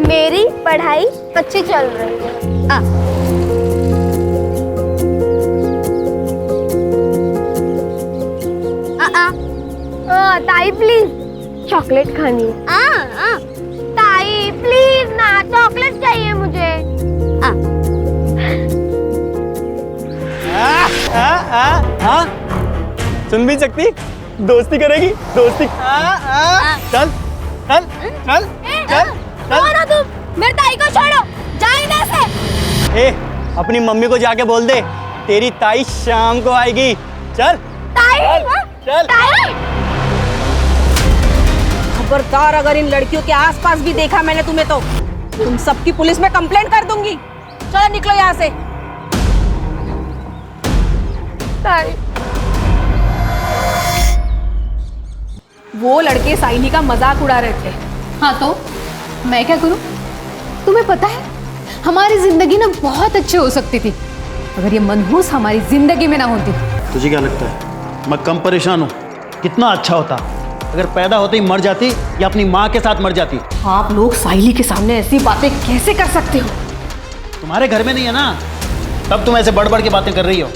मेरी पढ़ाई अच्छी चल रही है। ताई प्लीज चॉकलेट खानी है। ताई प्लीज ना, चॉकलेट चाहिए मुझे। सुन भी सकती, दोस्ती करेगी, दोस्ती। चल चल चल चल छोड़ो तुम, मेरे ताई को छोड़ो, जाओ इधर से। ए, अपनी मम्मी को जाके बोल दे तेरी ताई शाम को आएगी। चल ताई, चल ताई। खबरदार, अगर इन लड़कियों के आसपास भी देखा मैंने तुम्हें तो तुम सबकी पुलिस में कंप्लेंट कर दूंगी। चलो निकलो यहाँ से। ताई, वो लड़के साइनी का मजाक उड़ा रहे थे। हाँ तो मैं क्या करूं? तुम्हें पता है हमारी जिंदगी ना बहुत अच्छी हो सकती थी अगर ये मनहूस हमारी जिंदगी में ना होती। तुझे क्या लगता है मैं कम परेशान हूँ? कितना अच्छा होता अगर पैदा होते ही मर जाती या अपनी माँ के साथ मर जाती। आप लोग साइली के सामने ऐसी बातें कैसे कर सकते हो? तुम्हारे घर में नहीं है ना, तब तुम ऐसे बढ़ बढ़ के बातें कर रही हो।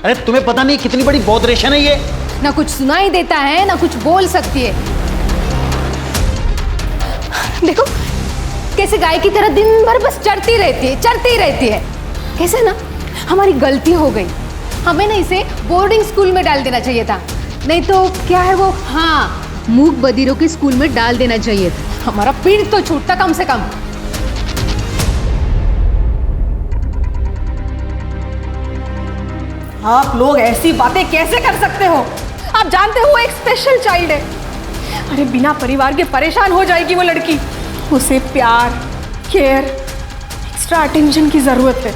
अरे तुम्हें पता नहीं कितनी बड़ी बौद्रेशन है ये। ना कुछ सुनाई देता है ना कुछ बोल सकती है। देखो कैसे गाय की तरह दिन भर बस चरती रहती है। कैसे ना हमारी गलती हो गई, हमें ना इसे बोर्डिंग स्कूल में डाल देना चाहिए था, नहीं तो क्या है वो, हाँ, मूक बधिरों के स्कूल में डाल देना चाहिए था। हमारा पीठ तो छूटता कम से कम। आप लोग ऐसी बातें कैसे कर सकते हो? आप जानते हो वो एक स्पेशल चाइल्ड है। अरे बिना परिवार के परेशान हो जाएगी वो लड़की। उसे प्यार, केयर, एक्स्ट्रा अटेंशन की जरूरत है।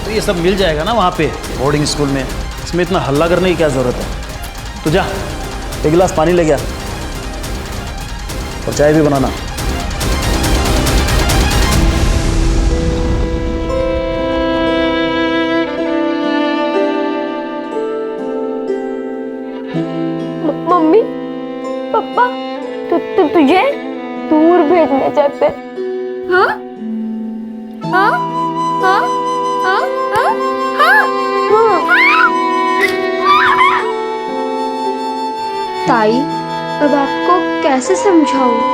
तो ये सब मिल जाएगा ना वहाँ पे बोर्डिंग स्कूल में, इसमें इतना हल्ला करने की क्या जरूरत है? तू जा, एक गिलास पानी ले गया और चाय भी बनाना। मम्मी पापा तुझे दूर भेजने चाहते। हाँ हाँ हाँ हाँ हाँ ताई, अब आपको कैसे समझाऊं?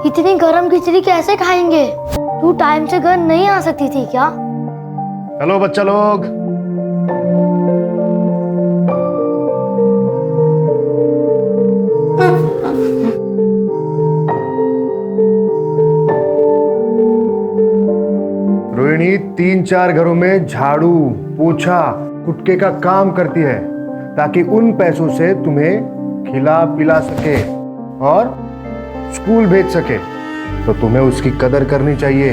इतनी गरम खिचड़ी कैसे खाएंगे? तू टाइम से घर नहीं आ सकती थी क्या? हेलो बच्चा लोग, रोहिणी 3-4 घरों में झाड़ू, पोछा, कुटके का काम करती है ताकि उन पैसों से तुम्हें खिला पिला सके और स्कूल भेज सके। तो तुम्हें उसकी कदर करनी चाहिए,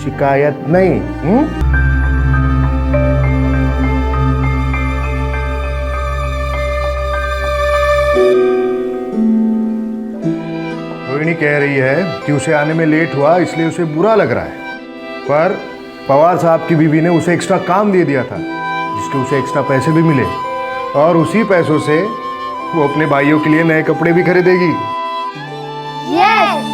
शिकायत नहीं। रोहिणी कह रही है कि उसे आने में लेट हुआ इसलिए उसे बुरा लग रहा है, पर पवार साहब की बीवी ने उसे एक्स्ट्रा काम दे दिया था जिसके उसे एक्स्ट्रा पैसे भी मिले और उसी पैसों से वो अपने भाइयों के लिए नए कपड़े भी खरीदेगी। यस।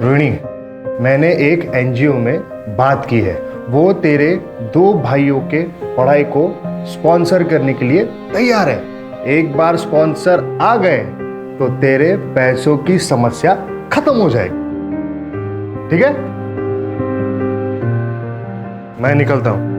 रोहिणी, मैंने एक एनजीओ में बात की है, वो तेरे 2 भाइयों के पढ़ाई को स्पॉन्सर करने के लिए तैयार है। एक बार स्पॉन्सर आ गए तो तेरे पैसों की समस्या खत्म हो जाएगी। ठीक है, मैं निकलता हूं।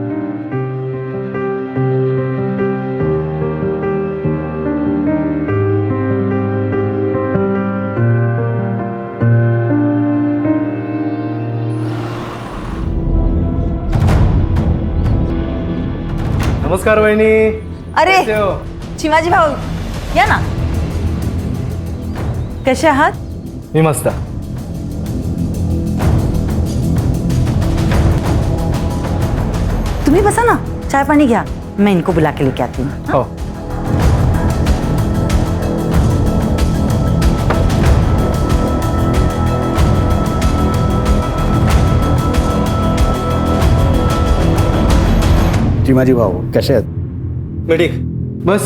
नमस्कार वहिनी. अरे चिमाजी भाऊ या ना. कसे आहात? मी मस्त. तुम्ही बसा ना, चाय पानी घ्या. मैं इनको बुला के लेके आती हूँ. हो. चिमाजी भाऊ कसे आहेत? मी ठीक. बस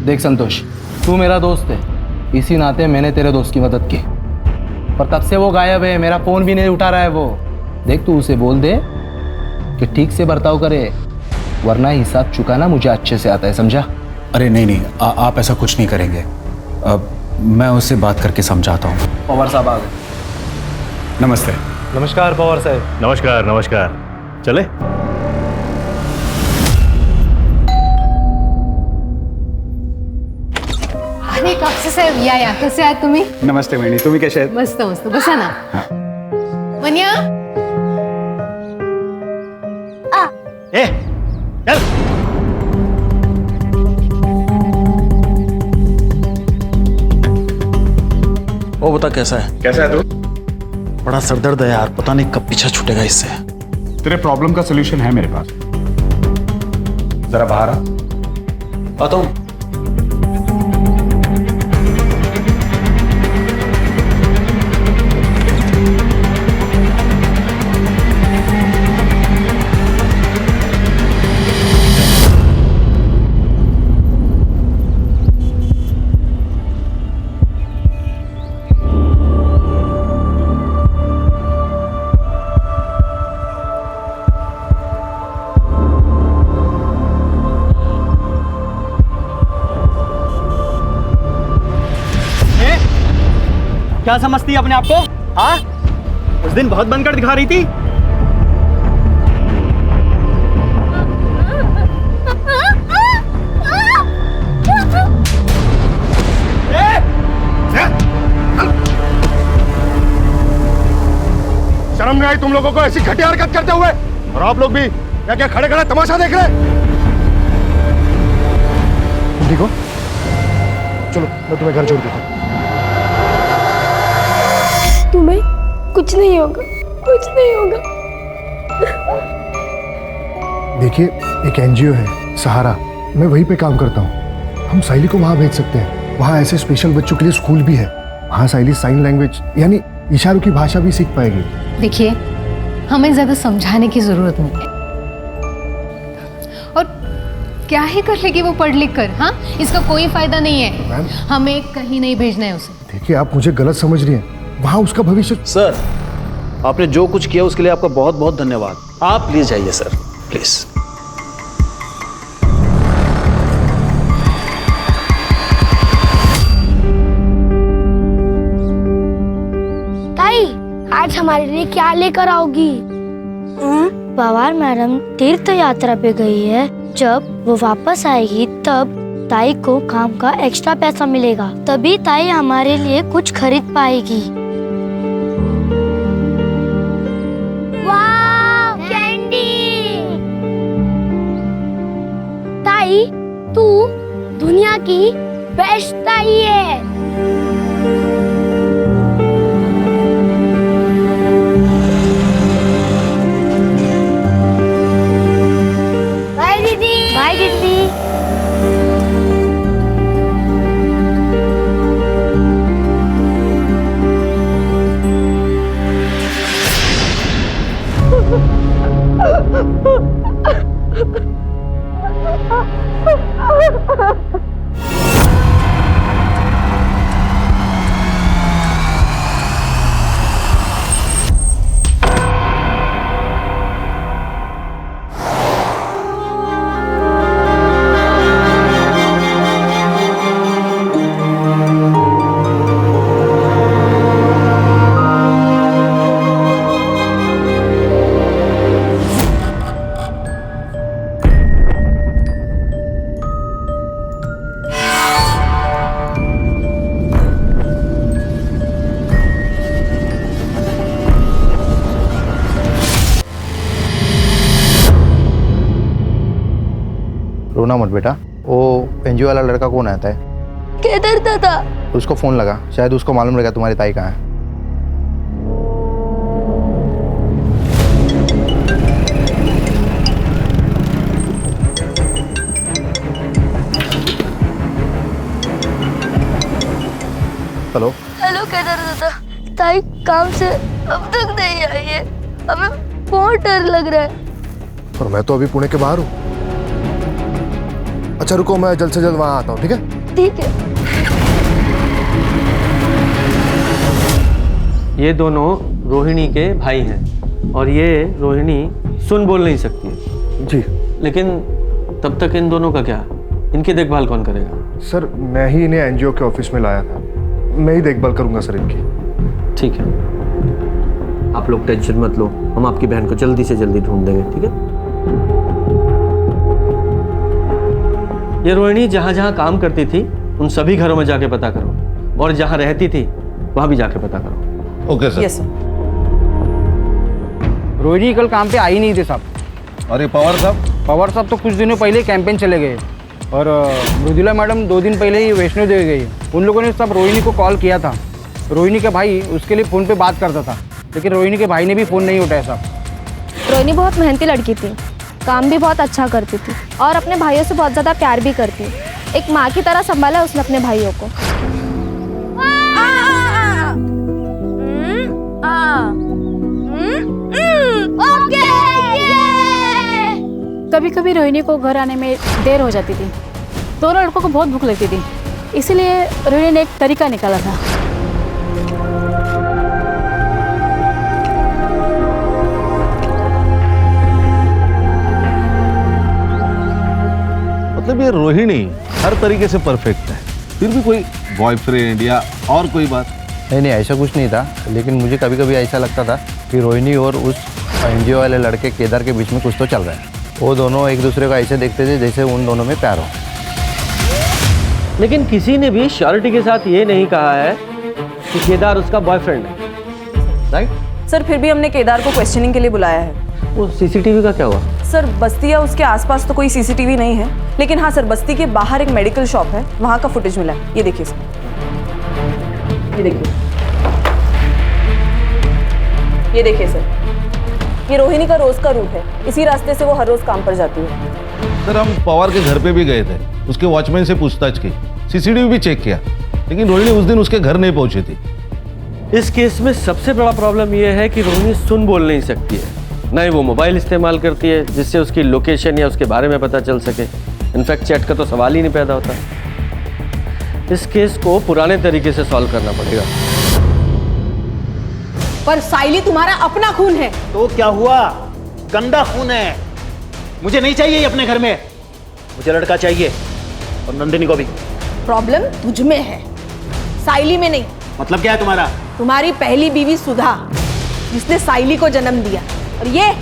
देख संतोष, तू मेरा दोस्त है, इसी नाते मैंने तेरे दोस्त की मदद की, पर तब से वो गायब है. मेरा फोन भी नहीं उठा रहा है वो. देख तू उसे बोल दे कि ठीक से बर्ताव करे, वरना हिसाब चुकाना मुझे अच्छे से आता है, समझा? अरे नहीं नहीं, आप ऐसा कुछ नहीं करेंगे. अब मैं उससे बात करके समझाता हूँ. पवार साहब आ गए. नमस्ते. नमस्कार पवार साहेब. नमस्कार नमस्कार. चले. अरे कापसे साहेब या कसे आहात तुम्ही? नमस्ते वहिनी, तुम्ही कसे आहेत? मस्त मस्त, बसा ना. मन्या ए चल. वो बता कैसा है? कैसा है तू? बड़ा सरदर्द है यार, पता नहीं कब पीछा छूटेगा इससे. तेरे प्रॉब्लम का सोल्यूशन है मेरे पास. जरा बाहर आ. आता हूँ. क्या समझती है अपने आप को? हाँ, उस दिन बहुत बनकर दिखा रही थी. शर्म नहीं आई तुम लोगों को ऐसी घटिया हरकत करते हुए? और आप लोग भी क्या क्या खड़े खड़े तमाशा देख रहे? ठीक हो? चलो मैं तुम्हें घर छोड़ देता हूँ. तुम्हें कुछ नहीं होगा, कुछ नहीं होगा. देखिए, एक एनजीओ है सहारा, मैं वहीं पे काम करता हूँ. हम साइली को वहाँ भेज सकते हैं. वहाँ ऐसे स्पेशल बच्चों के लिए स्कूल भी है. वहाँ साइली साइन लैंग्वेज यानी इशारों की भाषा भी सीख पाएगी. देखिए, हमें ज्यादा समझाने की जरूरत नहीं है. और क्या ही कर लेगी वो पढ़ लिख कर? हाँ, इसका कोई फायदा नहीं है. हमें कहीं नहीं भेजना है उसे. देखिए, आप मुझे गलत समझ रही हैं. वहाँ उसका भविष्य. सर, आपने जो कुछ किया उसके लिए आपका बहुत बहुत धन्यवाद. आप प्लीज जाइए सर, प्लीज. ताई, आज हमारे लिए क्या लेकर आओगी? पवार मैडम तीर्थ यात्रा पे गई है. जब वो वापस आएगी तब ताई को काम का एक्स्ट्रा पैसा मिलेगा. तभी ताई हमारे लिए कुछ खरीद पाएगी. वाव, कैंडी! ताई, तू दुनिया की बेस्ट ताई है. बाय दीदी. बाय दीदी. रोना मत बेटा, वो एनजीओ वाला लड़का कौन आता है? केदार दादा। उसको फ़ोन लगा, शायद उसको मालूम रहेगा तुम्हारी ताई कहाँ है। हेलो हेलो केदार दादा, ताई काम से अब तक नहीं आई है, हमें बहुत डर लग रहा है। और मैं तो अभी पुणे के बाहर हूँ। अच्छा रुको, मैं जल्द से जल्द वहाँ आता हूँ, ठीक है? ठीक है। ये दोनों रोहिणी के भाई हैं और ये रोहिणी सुन बोल नहीं सकती है। जी। लेकिन तब तक इन दोनों का क्या, इनकी देखभाल कौन करेगा? सर मैं ही इन्हें एनजीओ के ऑफिस में लाया था, मैं ही देखभाल करूंगा सर इनकी। ठीक है, आप लोग टेंशन मत लो, हम आपकी बहन को जल्दी से जल्दी ढूंढ देंगे, ठीक है? ये रोहिणी जहाँ जहाँ काम करती थी उन सभी घरों में जाके पता करो, और जहाँ रहती थी वहाँ भी जाके पता करो। Okay sir. यस। रोहिणी कल काम पे आई नहीं थे साहब। अरे पवार साहब? पवार साहब तो कुछ दिनों पहले कैंपेन चले गए, और मृदुला मैडम 2 दिन पहले ही वैष्णो देवी गई। उन लोगों ने सब रोहिणी को कॉल किया था। रोहिणी का भाई उसके लिए फ़ोन पे बात करता था, लेकिन रोहिणी के भाई ने भी फ़ोन नहीं उठाया साहब। रोहिणी बहुत मेहनती लड़की थी, काम भी बहुत अच्छा करती थी और अपने भाइयों से बहुत ज़्यादा प्यार भी करती। एक माँ की तरह संभाला उसने अपने भाइयों को। कभी कभी रोहिणी को घर आने में देर हो जाती थी। दोनों लड़कों को बहुत भूख लगती थी, इसीलिए रोहिणी ने एक तरीका निकाला था। मतलब ये रोहिणी हर तरीके से परफेक्ट है, फिर भी कोई बॉयफ्रेंड या और कोई बात? नहीं, ऐसा कुछ नहीं था, लेकिन मुझे कभी कभी ऐसा लगता था कि रोहिणी और उस एनजीओ वाले लड़के केदार के बीच में कुछ तो चल रहा है। वो दोनों एक दूसरे को ऐसे देखते थे जैसे उन दोनों में प्यार हो। लेकिन किसी ने भी श्योरिटी के साथ ये नहीं कहा है कि केदार उसका बॉयफ्रेंड है, राइट? सर फिर भी हमने केदार को क्वेश्चनिंग के लिए बुलाया है। वो सीसीटीवी का क्या हुआ? सर बस्ती या उसके आसपास तो कोई सीसीटीवी नहीं है, लेकिन हाँ सर बस्ती के बाहर एक मेडिकल शॉप है, वहाँ का फुटेज मिला है। ये देखिए सर, ये देखिए, ये देखिए सर, ये रोहिणी का रोज का रूट है। इसी रास्ते से वो हर रोज काम पर जाती है। सर हम पवार के घर पे भी गए थे, उसके वॉचमैन से पूछताछ की, सीसीटीवी भी चेक किया, लेकिन रोहिणी उस दिन उसके घर नहीं पहुंची थी। इस केस में सबसे बड़ा प्रॉब्लम यह है कि रोहिणी सुन बोल नहीं सकती है, ना ही वो मोबाइल इस्तेमाल करती है जिससे उसकी लोकेशन या उसके बारे में पता चल सके। इनफैक्ट चैट का तो सवाल ही नहीं पैदा होता। इस केस को पुराने तरीके से सॉल्व करना पड़ेगा। पर साइली तुम्हारा अपना खून है। तो क्या हुआ? गंदा खून है, मुझे नहीं चाहिए ये अपने घर में। मुझे लड़का चाहिए, और नंदिनी को भी। प्रॉब्लम तुझ में है, साइली में नहीं। मतलब क्या है तुम्हारा? तुम्हारी पहली बीवी सुधा, जिसने साइली को जन्म दिया, और ये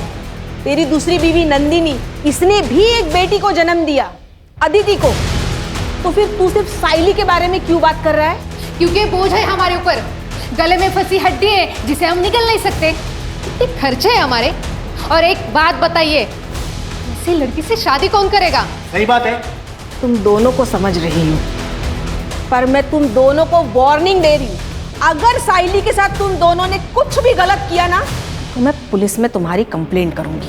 तेरी दूसरी बीवी नंदिनी, इसने भी एक बेटी को जन्म दिया, अदिति को। तो फिर तू सिर्फ साइली के बारे में क्यों बात कर रहा है? क्योंकि बोझ है हमारे ऊपर, गले में फंसी हड्डी है जिसे हम निकल नहीं सकते, इतने खर्चे हैं हमारे। और एक बात बताइए, ऐसी लड़की से शादी कौन करेगा? सही बात है। तुम दोनों को समझ रही हूँ, पर मैं तुम दोनों को वार्निंग दे रही हूँ। अगर साइली के साथ तुम दोनों ने कुछ भी गलत किया ना, तो मैं पुलिस में तुम्हारी कंप्लेंट करूंगी।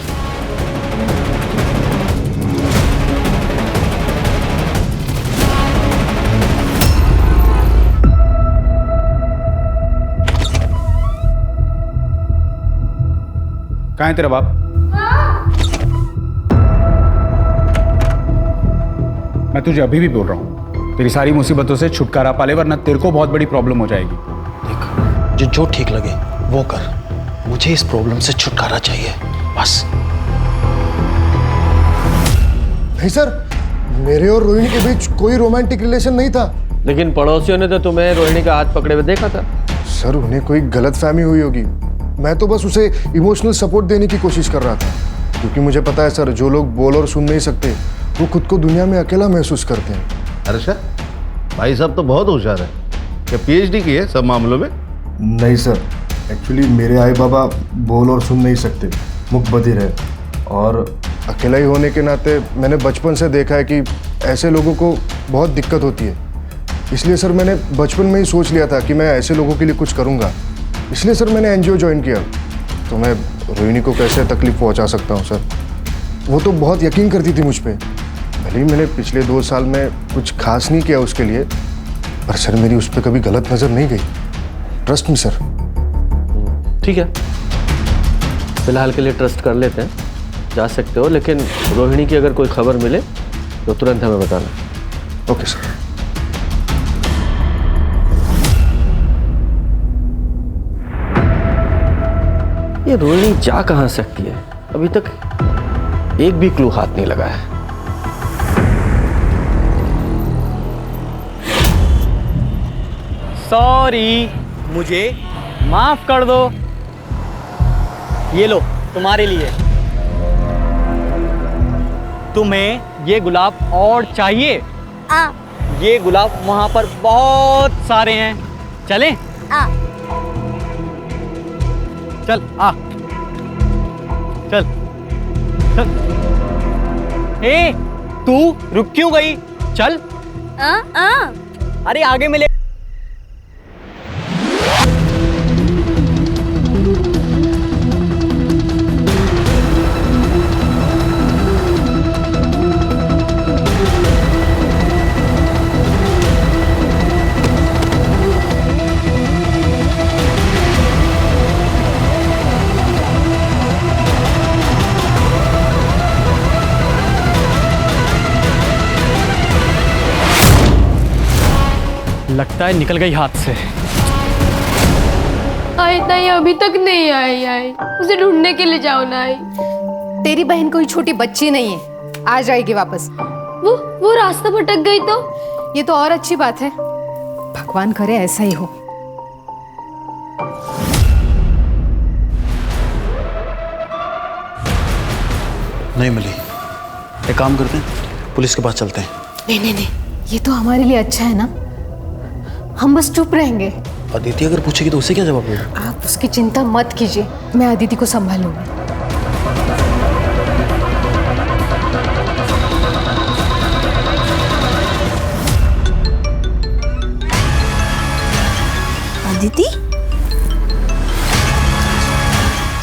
कहाँ है तेरा बाप? मैं तुझे अभी भी बोल रहा हूँ, तेरी सारी मुसीबतों से छुटकारा पा ले, वरना तेरे को बहुत बड़ी प्रॉब्लम हो जाएगी। देख, जो ठीक लगे वो कर, मुझे इस प्रॉब्लम से छुटकारा चाहिए, बस। नहीं सर, मेरे और रोहिणी के बीच कोई रोमांटिक रिलेशन नहीं था। लेकिन पड़ोसियों ने तो तुम्हें रोहिणी का हाथ पकड़े हुए देखा था। सर उन्हें कोई गलतफहमी हुई होगी, मैं तो बस उसे इमोशनल सपोर्ट देने की कोशिश कर रहा था, क्योंकि मुझे पता है सर, जो लोग बोल और सुन नहीं सकते वो खुद को दुनिया में अकेला महसूस करते हैं। हर्षा, भाई साहब तो बहुत होशियार है, क्या पीएचडी की है सब मामलों में? नहीं सर, एक्चुअली मेरे आई बाबा बोल और सुन नहीं सकते, मूक बधिर है, और अकेला ही होने के नाते मैंने बचपन से देखा है कि ऐसे लोगों को बहुत दिक्कत होती है। इसलिए सर मैंने बचपन में ही सोच लिया था कि मैं ऐसे लोगों के लिए कुछ करूँगा। इसलिए सर मैंने एनजीओ ज्वाइन किया। तो मैं रोहिणी को कैसे तकलीफ पहुँचा सकता हूँ सर? वो तो बहुत यकीन करती थी मुझ पर। भले ही मैंने पिछले 2 साल में कुछ खास नहीं किया उसके लिए, पर सर मेरी उस पर कभी गलत नज़र नहीं गई। Trust me sir. ठीक है, फिलहाल के लिए ट्रस्ट कर लेते हैं, जा सकते हो, लेकिन रोहिणी की अगर कोई खबर मिले तो तुरंत हमें बताना। Okay sir. ये रोहिणी जा कहाँ सकती है? अभी तक एक भी क्लू हाथ नहीं लगा है। सॉरी, मुझे माफ कर दो। ये लो तुम्हारे लिए। तुम्हें ये गुलाब और चाहिए? ये गुलाब वहां पर बहुत सारे हैं। चलें? चल आ, चल चल। ए, तू रुक क्यों गई? चल। अरे आगे मिले। लगता है निकल गई हाथ से। आई नहीं, अभी तक नहीं आई। उसे ढूंढने के लिए जाओ ना। आई, तेरी बहन कोई छोटी बच्ची नहीं है, आ जाएगी वापस। वो रास्ता भटक गई तो? ये तो और अच्छी बात है। भगवान करे ऐसा ही हो। नहीं मिली। एक काम करते हैं, पुलिस के पास चलते हैं। नहीं, ये तो हमारे लिए अच्छा है ना, हम बस चुप रहेंगे। अदिति अगर पूछेगी तो उसे क्या जवाब देगा? आप उसकी चिंता मत कीजिए, मैं अदिति को संभालूंगी। अदिति?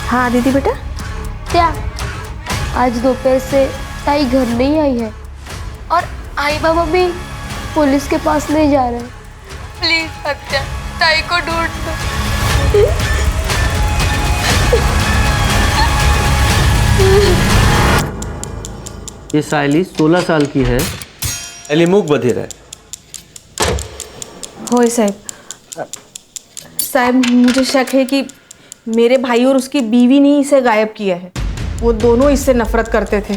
हाँ अदिति बेटा। क्या आज दोपहर से ताई घर नहीं आई है और आई बाबा भी पुलिस के पास नहीं जा रहे? प्लीज सत्या, ताई को ढूंढ दो। ये सायली 16 साल की है, सायली मूक बधिर है। होय साहब, मुझे शक है कि मेरे भाई और उसकी बीवी ने इसे गायब किया है। वो दोनों इससे नफरत करते थे।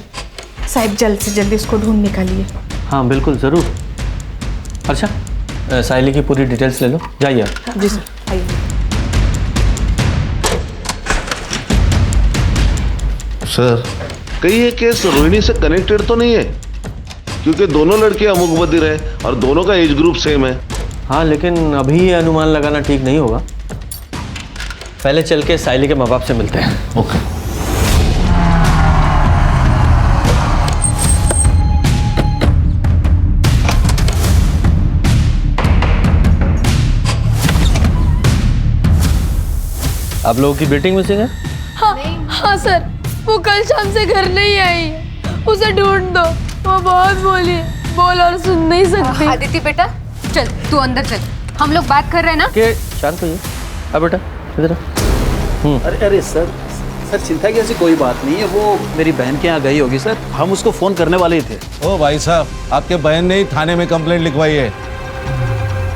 साहब जल्द से जल्द इसको ढूंढ निकालिए। हाँ बिल्कुल, ज़रूर। अच्छा, सायली की पूरी डिटेल्स ले लो, जाइए। जी सर, आइए। सर, कहीं ये केस रोहिणी से कनेक्टेड तो नहीं है? क्योंकि दोनों लड़के अमुक बधिर हैं और दोनों का एज ग्रुप सेम है। हाँ, लेकिन अभी ये अनुमान लगाना ठीक नहीं होगा। पहले चल के सायली के माँ बाप से मिलते हैं। ओके। आप लोगों की मीटिंग मिसिंग है? हाँ सर, वो कल शाम से घर नहीं आई। उसे ढूंढ दो। वो बहुत बोल और सुन नहीं सकती। आदिति बेटा चल, तू अंदर चल, हम लोग बात कर रहे हैं ना। के शांत होइए। अब बेटा इधर आ। अरे सर चिंता की ऐसी कोई बात नहीं है। वो मेरी बहन के यहाँ गई होगी सर, हम उसको फ़ोन करने वाले ही थे। ओ भाई साहब, आपके बहन ने ही थाने में कंप्लेंट लिखवाई है।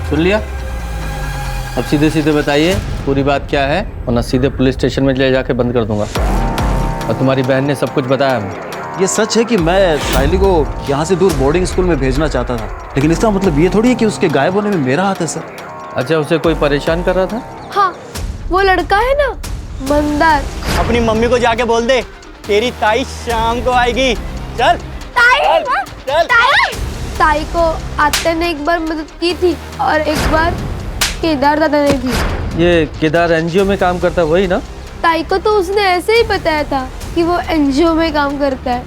सुन लिया? अब सीधे सीधे बताइए पूरी बात क्या है, वरना सीधे पुलिस स्टेशन में ले जाके बंद कर दूंगा। और तुम्हारी बहन ने सब कुछ बताया हमें। ये सच है कि मैं सायली को यहाँ से दूर बोर्डिंग स्कूल में भेजना चाहता था, लेकिन इसका मतलब ये थोड़ी है कि उसके गायब होने में मेरा हाथ है सर। अच्छा, उसे कोई परेशान कर रहा था? हाँ, वो लड़का है ना मंदार। अपनी मम्मी को जाके बोल दे तेरी ताई शाम को आएगी। चल चल। ताई को आते ने एक बार मदद की थी और एक बार केदार दादा ने भी। ये केदार एनजीओ में काम करता है वही ना? ताई को तो उसने ऐसे ही बताया था कि वो एनजीओ में काम करता है।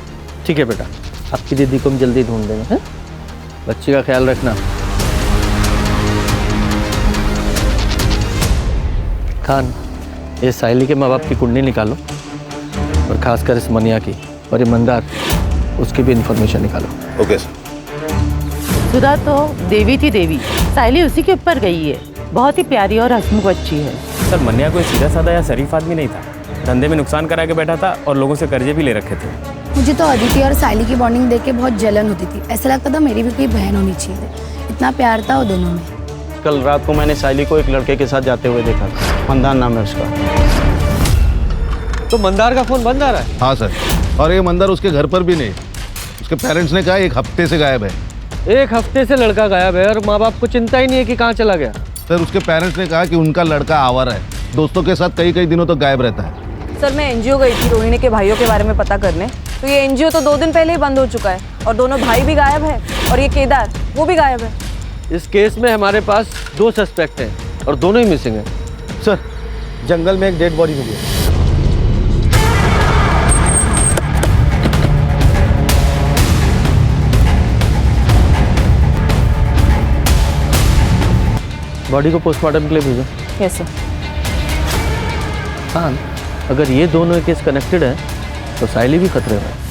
ठीक है बेटा, आपकी दीदी को हम जल्दी ढूंढ देंगे, हैं? बच्ची का ख्याल रखना। खान, ये साइली के माँ बाप की कुंडली निकालो और खासकर इस मनिया की, और ये मंदार, उसकी भी इंफॉर्मेशन निकालो। Okay sir. सुधा तो देवी थी देवी, साइली उसी के ऊपर गई है। बहुत ही प्यारी और हंसमुख बच्ची है। सर मन्या कोई सीधा साधा या शरीफ आदमी नहीं था, धंधे में नुकसान करा के बैठा था और लोगों से कर्जे भी ले रखे थे। मुझे तो अदिति और साइली की बॉन्डिंग देख के बहुत जलन होती थी। ऐसा लगता था मेरी भी कोई बहन होनी चाहिए, इतना प्यार था वो दोनों में। कल रात को मैंने साइली को एक लड़के के साथ जाते हुए देखा था, मंदार नाम है उसका। तो मंदार का फोन बंद आ रहा है? हाँ सर, और ये मंदार उसके घर पर भी नहीं, उसके पेरेंट्स ने कहा 1 हफ्ते से गायब है। 1 हफ्ते से लड़का गायब है और माँ बाप को चिंता ही नहीं है कि कहाँ चला गया। सर उसके पेरेंट्स ने कहा कि उनका लड़का आवारा है, दोस्तों के साथ कई दिनों तक गायब रहता है। सर मैं एनजीओ गई थी रोहिणी के भाइयों के बारे में पता करने, तो ये एनजीओ तो 2 दिन पहले ही बंद हो चुका है और दोनों भाई भी गायब है और ये केदार वो भी गायब है। इस केस में हमारे पास 2 सस्पेक्ट हैं और दोनों ही मिसिंग हैं। सर जंगल में एक डेड बॉडी मिली है। बॉडी को पोस्टमार्टम के लिए भेजो। Yes sir. हाँ, अगर ये दोनों केस कनेक्टेड है तो साइली भी खतरे में है।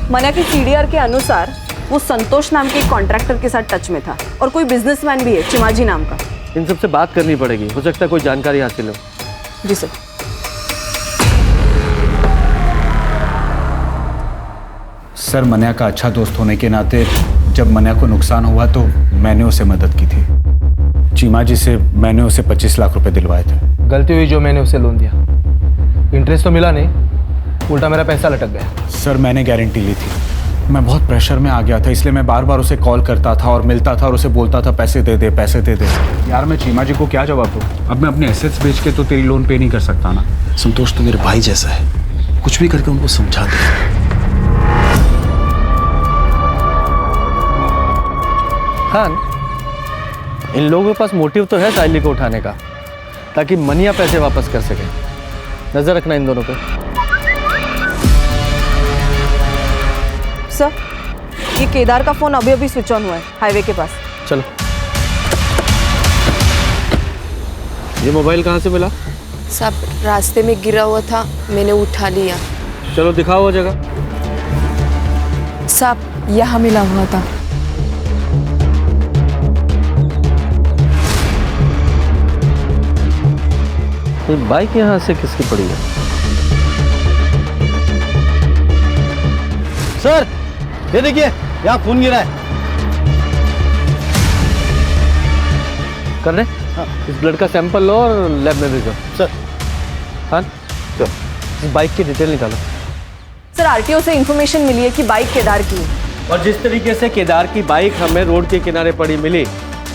मन्या की सीडीआर के अनुसार वो संतोष नाम के एक कॉन्ट्रैक्टर के साथ टच में था और कोई बिजनेसमैन भी है चिमाजी नाम का। इन सबसे बात करनी पड़ेगी, हो सकता है कोई जानकारी हासिल हो। जी सर। सर मन्या का अच्छा दोस्त होने के नाते जब मन्या को नुकसान हुआ तो मैंने उसे मदद की थी। चीमा जी से मैंने उसे 25 लाख रुपए दिलवाए थे। गलती हुई जो मैंने उसे लोन दिया, इंटरेस्ट तो मिला नहीं, उल्टा मेरा पैसा लटक गया। सर मैंने गारंटी ली थी, मैं बहुत प्रेशर में आ गया था, इसलिए मैं बार बार उसे कॉल करता था और मिलता था और उसे बोलता था पैसे दे दे पैसे दे दे। यार मैं चीमा जी को क्या जवाब दूँ? अब मैं अपने एसेट्स बेच के तो तेरी लोन पे नहीं कर सकता ना। संतोष तो मेरे भाई जैसा है, कुछ भी करके उनको समझा दे। खान, इन लोगों के पास मोटिव तो है साइली को उठाने का, ताकि मनिया पैसे वापस कर सके। नजर रखना इन दोनों पे। सर ये केदार का फोन अभी अभी स्विच ऑन हुआ है हाईवे के पास। चलो। ये मोबाइल कहाँ से मिला? सब रास्ते में गिरा हुआ था, मैंने उठा लिया। चलो दिखाओ वो जगह। सब यहाँ मिला हुआ था। ये बाइक यहाँ से किसकी पड़ी है? सर ये देखिए यहाँ खून गिरा है। कर रहे? हाँ। इस ब्लड का सैंपल लो और लैब में भेजो। सर। हाँ, इस बाइक की डिटेल निकालो। सर आरटीओ से इंफॉर्मेशन मिली है कि बाइक केदार की है, और जिस तरीके से केदार की बाइक हमें रोड के किनारे पड़ी मिली,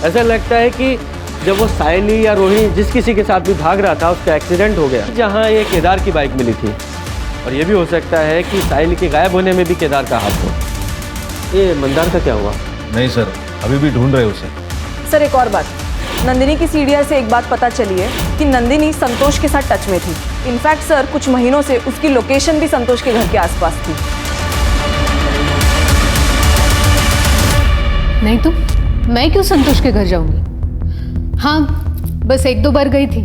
ऐसा लगता है कि जब वो साइली या रोहिणी जिस किसी के साथ भी भाग रहा था उसका एक्सीडेंट हो गया जहाँ ये केदार की बाइक मिली थी। और ये भी हो सकता है कि साइली के गायब होने में भी केदार का हाथ हो। ये मंदार का क्या हुआ? नहीं सर, अभी भी ढूंढ रहे उसे। सर एक और बात, नंदिनी की सीडीआर से एक बात पता चली है कि नंदिनी संतोष के साथ टच में थी। इनफैक्ट सर कुछ महीनों से उसकी लोकेशन भी संतोष के घर के आसपास थी। नहीं तो मैं क्यों संतोष के घर जाऊंगी? हाँ, बस 1-2 बार गई थी,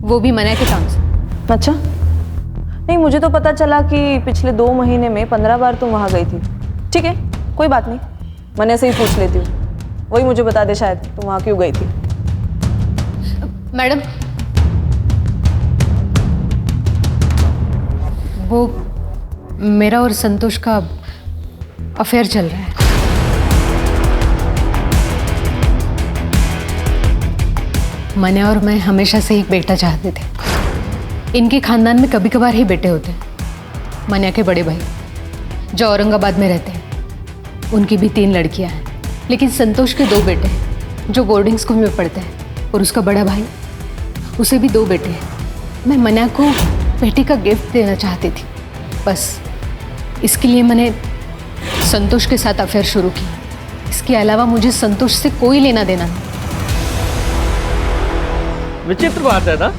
वो भी मना के काम से। अच्छा, नहीं मुझे तो पता चला कि पिछले 2 महीने में 15 बार तुम वहाँ गई थी। ठीक है, कोई बात नहीं, मने से ही पूछ लेती हूँ, वही मुझे बता दे शायद तुम वहाँ क्यों गई थी। मैडम, वो मेरा और संतोष का अफेयर चल रहा है। मने और मैं हमेशा से एक बेटा चाहते थे। इनके खानदान में कभी कभार ही बेटे होते हैं। मनिया के बड़े भाई जो औरंगाबाद में रहते हैं, उनकी भी 3 लड़कियां हैं, लेकिन संतोष के 2 बेटे हैं जो बोर्डिंग स्कूल में पढ़ते हैं, और उसका बड़ा भाई, उसे भी 2 बेटे हैं। मैं मना को बेटे का गिफ्ट देना चाहती थी, बस इसके लिए मैंने संतोष के साथ अफेयर शुरू किया। इसके अलावा मुझे संतोष से कोई लेना देना नहीं। विचित्र बात है ना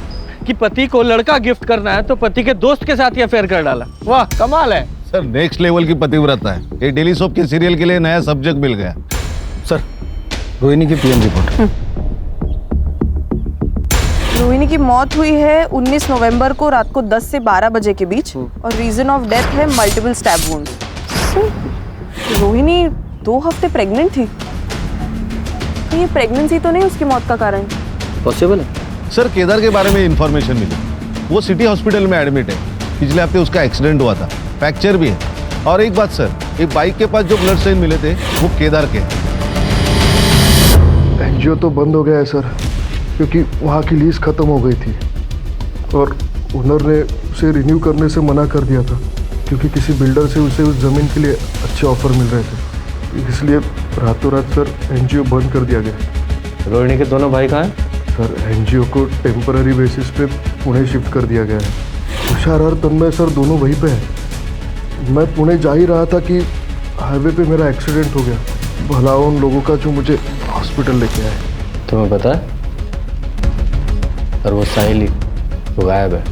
कि पति को लड़का गिफ्ट करना है तो पति के दोस्त के साथ ही अफेयर कर डाला। वाह, कमाल है। सर नेक्स्ट लेवल की पतिव्रता है। ये डेली सोप के सीरियल के लिए नया सब्जेक्ट मिल गया। सर, रोहिणी की पीएम रिपोर्ट। रोहिणी की मौत हुई है 19 नवंबर को रात को 10 से 12 बजे के बीच, और रीजन ऑफ डेथ है मल्टीपल स्टैब वुंड। रोहिणी 2 हफ्ते प्रेग्नेंट थी, तो ये प्रेगनेंसी तो नहीं उसकी मौत का कारण? पॉसिबल है। सर केदार के बारे में इंफॉर्मेशन मिली, वो सिटी हॉस्पिटल में एडमिट है। पिछले हफ्ते उसका एक्सीडेंट हुआ था, फ्रैक्चर भी है। और एक बात सर, एक बाइक के पास जो ब्लड स्टेन मिले थे वो केदार के। एनजीओ तो बंद हो गया है सर, क्योंकि वहाँ की लीज खत्म हो गई थी और ओनर ने उसे रिन्यू करने से मना कर दिया था, क्योंकि किसी बिल्डर से उसे उस ज़मीन के लिए अच्छे ऑफर मिल रहे थे। इसलिए रातों रात सर एनजीओ बंद कर दिया गया। रोहिणी के दोनों भाई कहाँ हैं? सर एनजीओ को टेम्पररी बेसिस पे पुणे शिफ्ट कर दिया गया है। तुषार और तन्मय सर दोनों वहीं पे हैं। मैं पुणे जा ही रहा था कि हाईवे पे मेरा एक्सीडेंट हो गया। भला उन लोगों का जो मुझे हॉस्पिटल लेके आए। तुम्हें पता है? और वो साहिली, वो गायब है।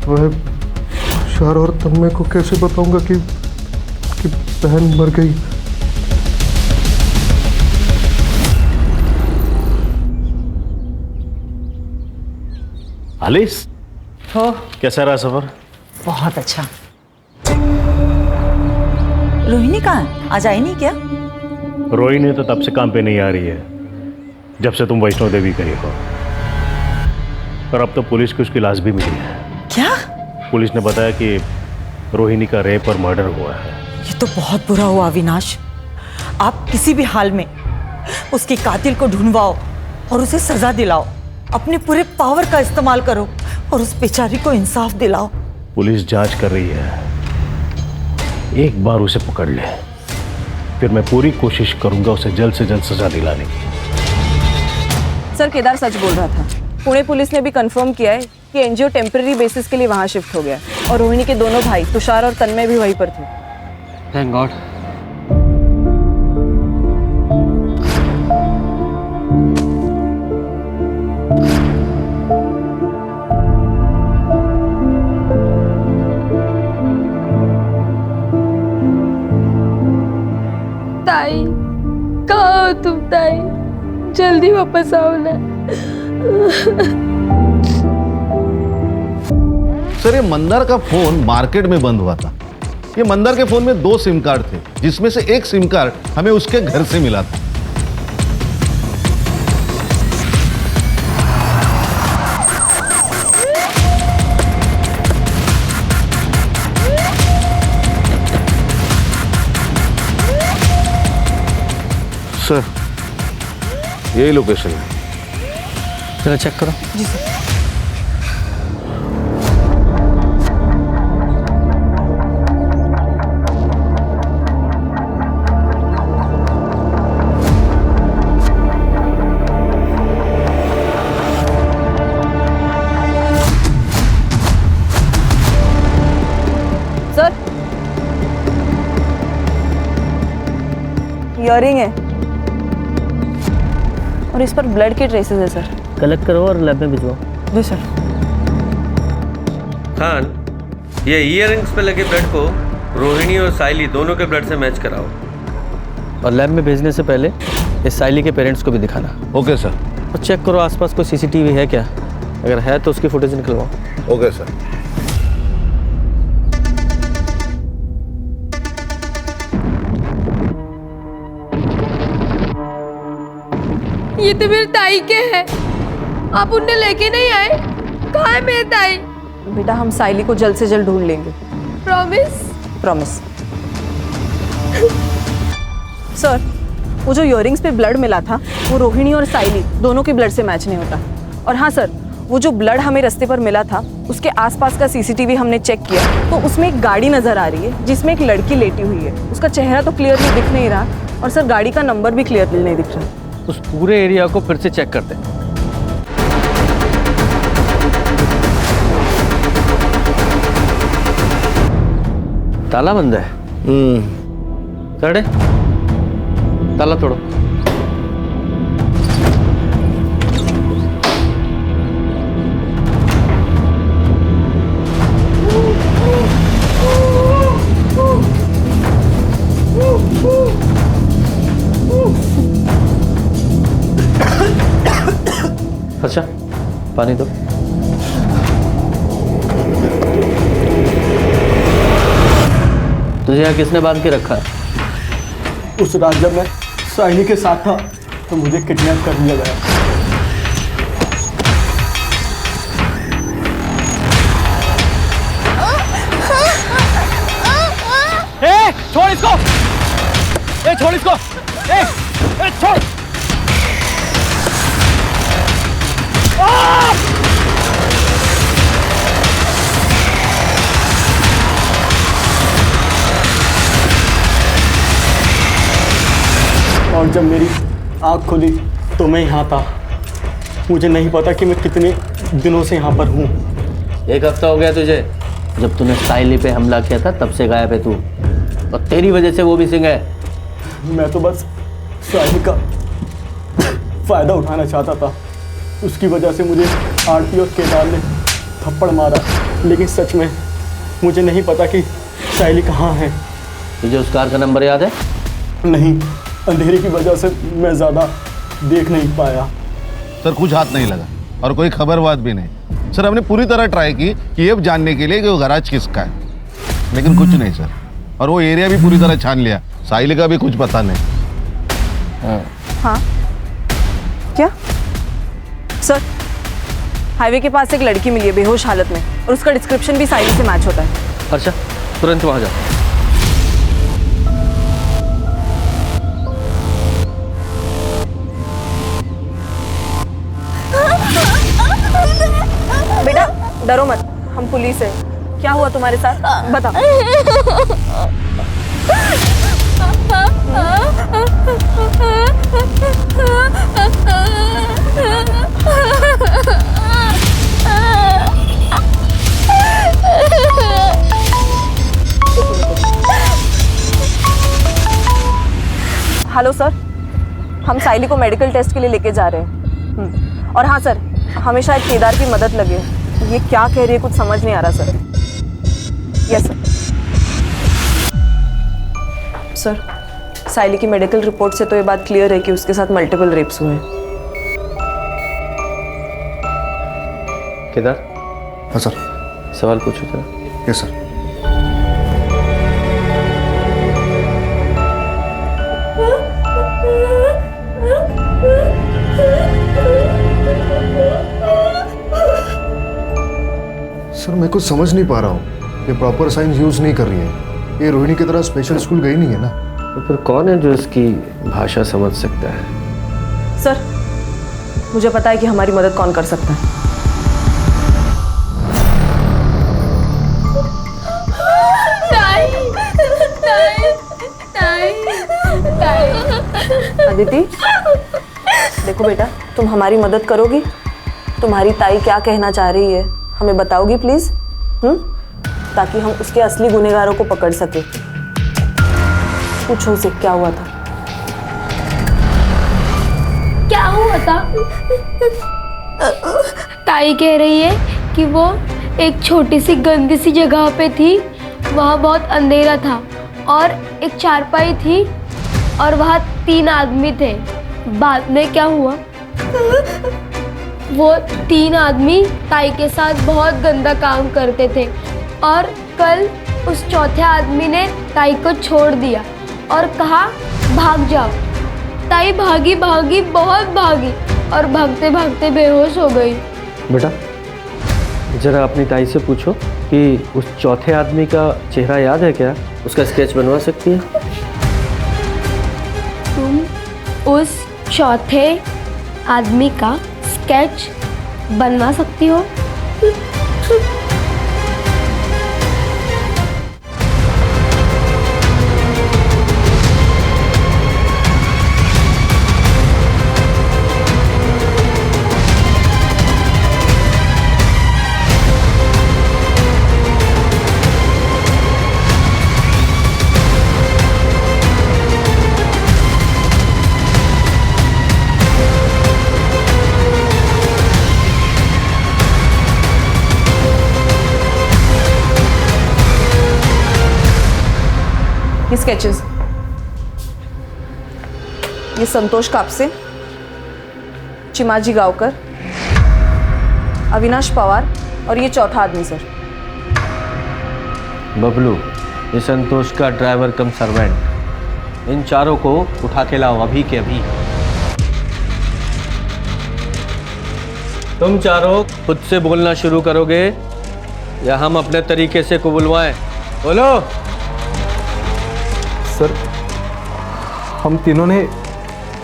मैं तुषार और तन्मय को कैसे बताऊंगा कि बहन मर गई? आलिस, कैसा रहा सफर? बहुत अच्छा। रोहिणी कहाँ है? आज आई नहीं क्या? रोहिणी तो तब से काम पे नहीं आ रही है जब से तुम वैष्णो देवी गई हो। और अब तो पुलिस को उसकी लाश भी मिली है। क्या? पुलिस ने बताया कि रोहिणी का रेप और मर्डर हुआ है। ये तो बहुत बुरा हुआ अविनाश। आप किसी भी हाल में उसके कातिल को ढूंढवाओ और उसे सजा दिलाओ। अपने पूरे पावर का इस्तेमाल करो और उस बेचारी को इंसाफ दिलाओ। पुलिस जांच कर रही है, एक बार उसे पकड़ ले, फिर मैं पूरी कोशिश करूंगा उसे जल्द से जल्द सजा दिलाने की। सर केदार सच बोल रहा था। पुणे पुलिस ने भी कंफर्म किया है कि एनजीओ टेम्पररी बेसिस के लिए वहां शिफ्ट हो गया, और रोहिणी के दोनों भाई तुषार और तन्मय भी वहीं पर थे। Thank God. ताई, कहाँ हो तुम ताई? जल्दी वापस आओ ना। सर ये मंदार का फोन मार्केट में बंद हुआ था। ये मंदार के फोन में 2 सिम कार्ड थे, जिसमें से एक सिम कार्ड हमें उसके घर से मिला था। सर यही लोकेशन है। चलो चेक करो। जी सर। सर ईयरिंग है और इस पर ब्लड के ट्रेसेस है सर। कलेक्ट करो और लैब में भिजवाओ। जी सर। खान, ये ईयरिंग्स पे लगे ब्लड को रोहिणी और साइली दोनों के ब्लड से मैच कराओ, और लैब में भेजने से पहले इस साइली के पेरेंट्स को भी दिखाना। Okay sir. और चेक करो आसपास कोई सीसीटीवी है क्या, अगर है तो उसकी फुटेज निकलवाओ। Okay sir. ये तो मेरे ताई के हैं, आप उन्हें लेके नहीं आए? कहाँ है मेरे ताई? बेटा हम साइली को जल्द से जल्द ढूंढ लेंगे। प्रॉमिस? प्रॉमिस। सर वो जो इयरिंग्स पे ब्लड मिला था वो रोहिणी और साइली दोनों के ब्लड से मैच नहीं होता। और हाँ सर, वो जो ब्लड हमें रास्ते पर मिला था उसके आसपास का सीसीटीवी हमने चेक किया तो उसमें एक गाड़ी नजर आ रही है जिसमें एक लड़की लेटी हुई है। उसका चेहरा तो क्लियरली दिख नहीं रहा और सर गाड़ी का नंबर भी क्लियरली नहीं दिख रहा। उस पूरे एरिया को फिर से चेक करते हैं। ताला बंद है। चढ़े, ताला तोड़ो। अच्छा, पानी दो। तुझे यहाँ किसने बांध के रखा है? उस रात जब मैं साहिनी के साथ था तो मुझे किडनैप कर लिया गया। छोड़ इसको! छोड़ इसको! छोड़! और जब मेरी आँख खुली तो मैं यहाँ था। मुझे नहीं पता कि मैं कितने दिनों से यहाँ पर हूँ। 1 हफ्ता हो गया तुझे। जब तूने साइली पे हमला किया था तब से गायब है तू, और तेरी वजह से वो भी सिंह है। मैं तो बस साहिल का फ़ायदा उठाना चाहता था। उसकी वजह से मुझे आरती और केदार ने थप्पड़ मारा, लेकिन सच में मुझे नहीं पता कि साहिली कहाँ है। तुझे उस कार का नंबर याद है? नहीं, अंधेरे की वजह से मैं ज़्यादा देख नहीं पाया। सर कुछ हाथ नहीं लगा और कोई खबरबात भी नहीं। सर हमने पूरी तरह ट्राई की कि ये जानने के लिए कि वो गैराज किसका है, लेकिन कुछ नहीं सर। और वो एरिया भी पूरी तरह छान लिया, साहिल का भी कुछ पता नहीं। हाँ क्या सर? हाईवे के पास एक लड़की मिली है बेहोश हालत में और उसका डिस्क्रिप्शन भी साहिल से मैच होता है। अच्छा, तुरंत वहाँ जा। बेटा डरो मत, हम पुलिस है। क्या हुआ तुम्हारे साथ बता। हेलो सर, हम साइली को मेडिकल टेस्ट के लिए लेके जा रहे हैं। और हाँ सर, हमें शायद केदार की मदद लगे। ये क्या कह रही है कुछ समझ नहीं आ रहा सर। Yes sir. सर साइली की मेडिकल रिपोर्ट से तो ये बात क्लियर है कि उसके साथ मल्टीपल रेप्स हुए हैं। केदार। हाँ सर। सवाल पूछो जरा। Yes sir. सर मैं कुछ समझ नहीं पा रहा हूँ। ये प्रॉपर साइंस यूज नहीं कर रही है। ये रोहिणी की तरह स्पेशल स्कूल गई नहीं है ना। तो फिर कौन है जो इसकी भाषा समझ सकता है? सर मुझे पता है कि हमारी मदद कौन कर सकता है। अदिति देखो बेटा, तुम हमारी मदद करोगी? तुम्हारी ताई क्या कहना चाह रही है हमें बताओगी प्लीज? ताकि हम उसके असली गुनहगारों को पकड़ सके। पूछो उसे क्या हुआ था। क्या हुआ था? ताई कह रही है कि वो एक छोटी सी गंदी सी जगह पे थी। वहाँ बहुत अंधेरा था और एक चारपाई थी और वहाँ 3 आदमी थे। बाद में क्या हुआ, वो 3 आदमी ताई के साथ बहुत गंदा काम करते थे और कल उस चौथे आदमी ने ताई को छोड़ दिया और कहा भाग जाओ। ताई भागी भागी बहुत भागी और भागते भागते बेहोश हो गई। बेटा जरा अपनी ताई से पूछो कि उस चौथे आदमी का चेहरा याद है क्या? उसका स्केच बनवा सकती है? तुम उस चौथे आदमी का स्केच बनवा सकती हो? ये स्केचेस, ये संतोष कापसे, चिमाजी गांवकर, अविनाश पवार और ये चौथा आदमी सर। बबलू, ये संतोष का ड्राइवर कम सर्वेंट, इन चारों को उठा के लाओ अभी के अभी। तुम चारों खुद से बोलना शुरू करोगे या हम अपने तरीके से को बुलवाएं? बोलो। सर, हम तीनों ने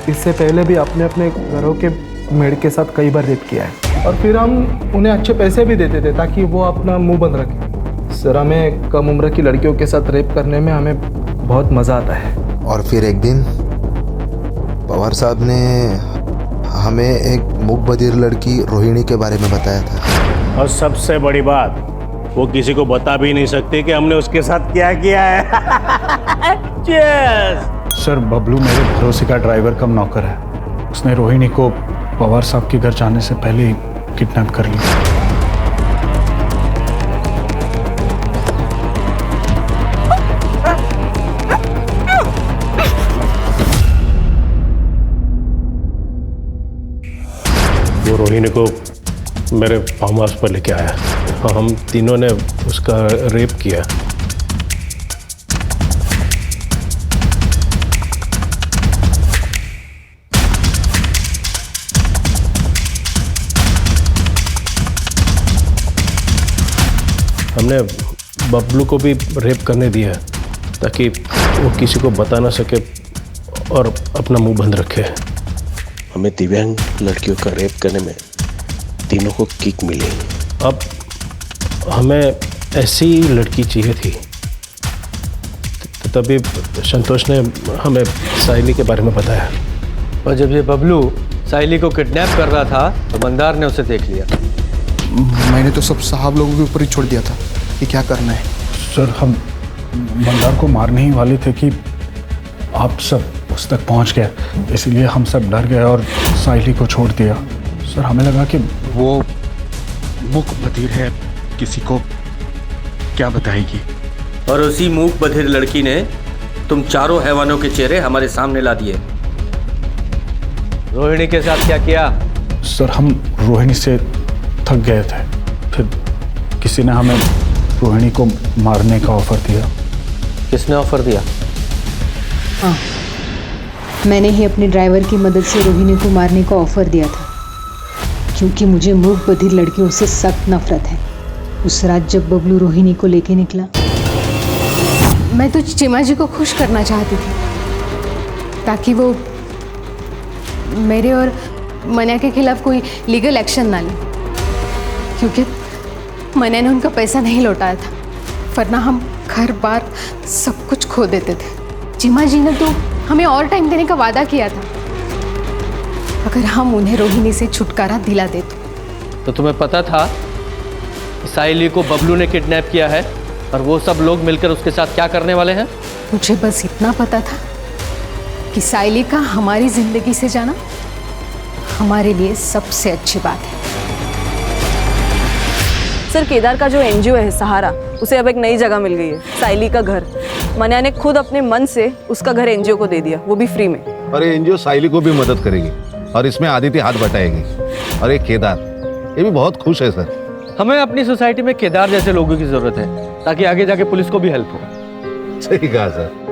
इससे पहले भी अपने अपने घरों के मेड के साथ कई बार रेप किया है और फिर हम उन्हें अच्छे पैसे भी देते थे ताकि वो अपना मुंह बंद रखें। सर, हमें कम उम्र की लड़कियों के साथ रेप करने में हमें बहुत मज़ा आता है। और फिर एक दिन पवार साहब ने हमें एक मूक बधिर लड़की रोहिणी के बारे में बताया था। और सबसे बड़ी बात, वो किसी को बता भी नहीं सकती कि हमने उसके साथ क्या किया है। सर, बबलू मेरे भरोसे का ड्राइवर कम नौकर है। उसने रोहिणी को पवार साहब के घर जाने से पहले ही किडनैप कर लिया। वो रोहिणी को मेरे फार्म हाउस पर लेके आया और हम तीनों ने उसका रेप किया। हमने बबलू को भी रेप करने दिया ताकि वो किसी को बता ना सके और अपना मुंह बंद रखे। हमें दिव्यांग लड़कियों का रेप करने में तीनों को किक मिली। अब हमें ऐसी लड़की चाहिए थी, तभी संतोष ने हमें साइली के बारे में बताया। और जब ये बबलू साइली को किडनैप कर रहा था तो मंदार ने उसे देख लिया। मैंने तो सब साहब लोगों के ऊपर ही छोड़ दिया था कि क्या करना है। सर, हम मंदार को मारने ही वाले थे कि आप सब उस तक पहुंच गए, इसलिए हम सब डर गए और साइली को छोड़ दिया। सर, हमें लगा कि वो मूक बधिर है, किसी को क्या बताएगी। और उसी मूक बधिर लड़की ने तुम चारों हैवानों के चेहरे हमारे सामने ला दिए। रोहिणी के साथ क्या किया? सर, हम रोहिणी से थक गए थे, फिर किसी ने हमें रोहिणी को मारने का ऑफर दिया। किसने ऑफर दिया? हाँ, मैंने ही अपने ड्राइवर की मदद से रोहिणी को मारने का ऑफर दिया था, क्योंकि मुझे मूक बधिर लड़कियों से सख्त नफरत है। उस रात जब बबलू रोहिणी को लेके निकला, मैं तो चिमाजी को खुश करना चाहती थी ताकि वो मेरे और मन्या के खिलाफ कोई लीगल एक्शन ना ले, क्योंकि मन्या ने उनका पैसा नहीं लौटाया था, वरना हम घर बार सब कुछ खो देते थे। चिमाजी ने तो हमें और टाइम देने का वादा किया था अगर हम उन्हें रोहिणी से छुटकारा दिला देते। तो तुम्हें पता था कि साइली को बबलू ने किडनैप किया है और वो सब लोग मिलकर उसके साथ क्या करने वाले हैं? मुझे बस इतना पता था कि साइली का हमारी जिंदगी से जाना हमारे लिए सबसे अच्छी बात है। सर, केदार का जो एनजीओ है सहारा, उसे अब एक नई जगह मिल गई है, साइली का घर। मन्या ने खुद अपने मन से उसका घर एनजीओ को दे दिया, वो भी फ्री में। और ये एनजीओ साइली को भी मदद करेगी और इसमें आदित्य हाथ बटाएगी। और ये केदार, ये भी बहुत खुश है सर। हमें अपनी सोसाइटी में केदार जैसे लोगों की जरूरत है ताकि आगे जाके पुलिस को भी हेल्प हो। सही कहा सर।